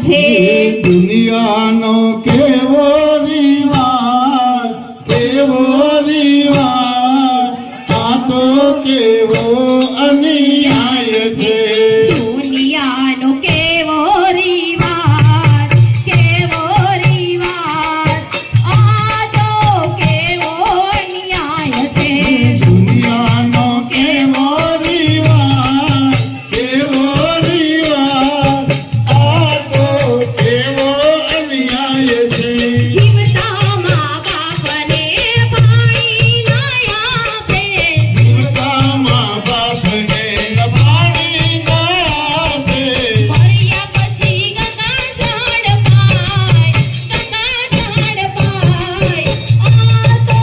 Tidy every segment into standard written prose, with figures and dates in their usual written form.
છે. દુનિયાનો કેવો રિવાજ, કેવો રિવાજ, આ તો કેવો અન્યાય છે. દુનિયાનો કેવો રિવાજ, કેવો રિવાજ, આ તો કેવો અન્યાય છે. દુનિયાનો કેવો રિવાજ, કેવો રિવાજ, આ તો કેવો અન્યાય છે. જીવતા મા બાપને પાણી ના આપે, જીવતા મા બાપને પાણી ના આપે, મર્યા પછી ગંગા જળ પાય, ગંગા જળ પાય, આ તો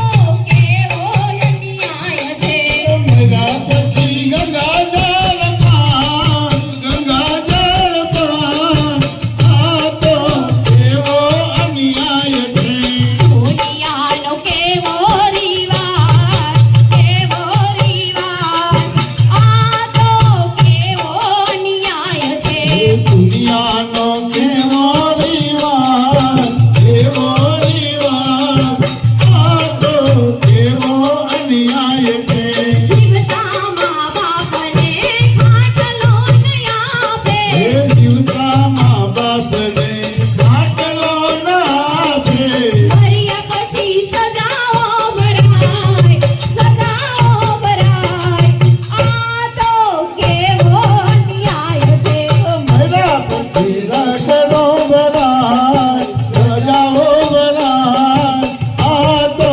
કેવો અન્યાય છે. મર્યા પછી ગંગા જળ પાન, ગંગા જળ પાન, આ તો કેવો અન્યાય છે. દુનિયાનો કેવો રિવાજ, કેવો રિવાજ, આ તો કેવો અન્યાય છે. દુનિયાનો કેવો રિવાજ, કેવો રિવાજ, આ તો કેવો અન્યાય છે. જીવતા મા બાપને ખાટલો ન આપે, જીવતા મા બાપને ખાટલો ના આપે, મર્યા પછી સદાઓ ભરાય, સદાઓ ભરાય, આ તો કેવો અન્યાય છે. મર્યા પછી રાખડો ભરાય, રજાઓ ભરાય, આ તો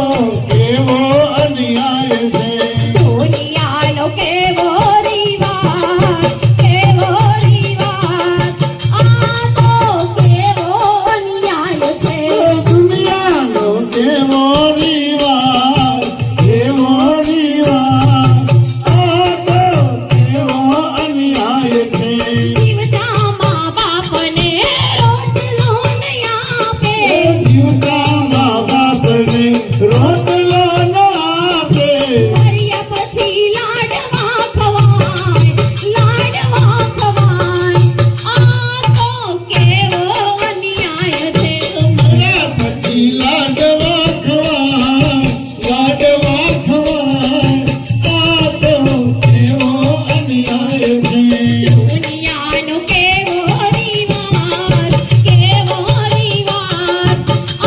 કેવો અન્યાય છે. દુનિયાનો કેવો રિવાજ, કેવો રિવાજ, આ તો કેવો અન્યાય છે. દુનિયાનો કેવો રિવાજ, કેવો રિવાજ, આ તો કેવો અન્યાય છે. જીવતા મા બાપને રોટલો ન આપે, જીવતા મા બાપને રોટલો ના આપે, મર્યા પછી લાડવા ખવાય, લાડવા ખવાય, આ તો કેવો અન્યાય છે. મર્યા પછી લાડવા ખવાય, લાડવા ખવાય, આ તો કેવો અન્યાય છે. દુનિયાનો કેવો રિવાજ, કેવો રિવાજ,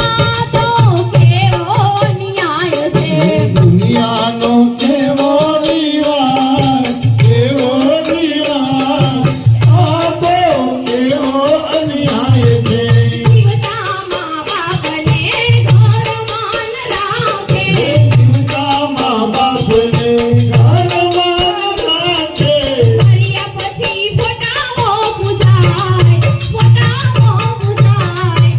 આ તો કેવો અન્યાય છે. દુનિયાનો કેવો રિવાજ, કેવો રિવાજ, આ તો કેવો અન્યાય છે. જીવતા મા બાપને ઘરમાં ન રાખે, જીવતા મા બાપને ઘરમાં રાખે, મર્યા પછી ફોટાઓ પૂજાય, ફોટાઓ પૂજાય,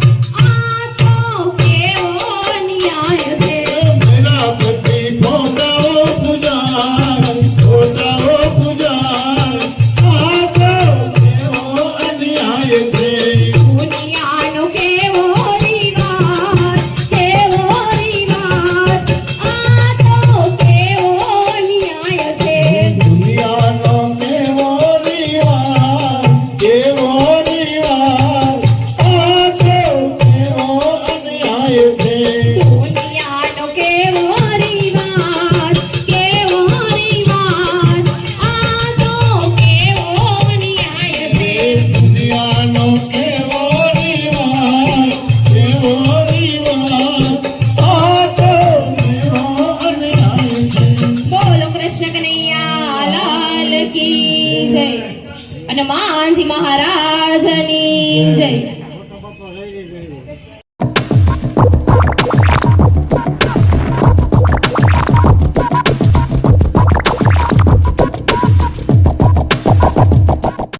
આ તો કેવો અન્યાય છે. મેરા પછી ફોટાઓ પૂજાય, ફોટાઓ પૂજાય, આ તો કેવો અન્યાય છે. દુનિયાનો કેવો રિવાજ, કેવો રિવાજ, આ તો કેવો અન્યાય છે. દુનિયાનો કેવો રિવાજ, કેવો રિવાજ, આ તો કેવો અન્યાય છે. દુનિયાનો કેવો રિવાજ, કેવો રિવાજ, આ તો કેવો અન્યાય છે. દુનિયાનો કેવો રિવાજ, કેવો રિવાજ, આ તો કેવો અન્યાય છે. બોલો કૃષ્ણ કનૈયા લાલ કી જય અને માનજી મહારાજની જય.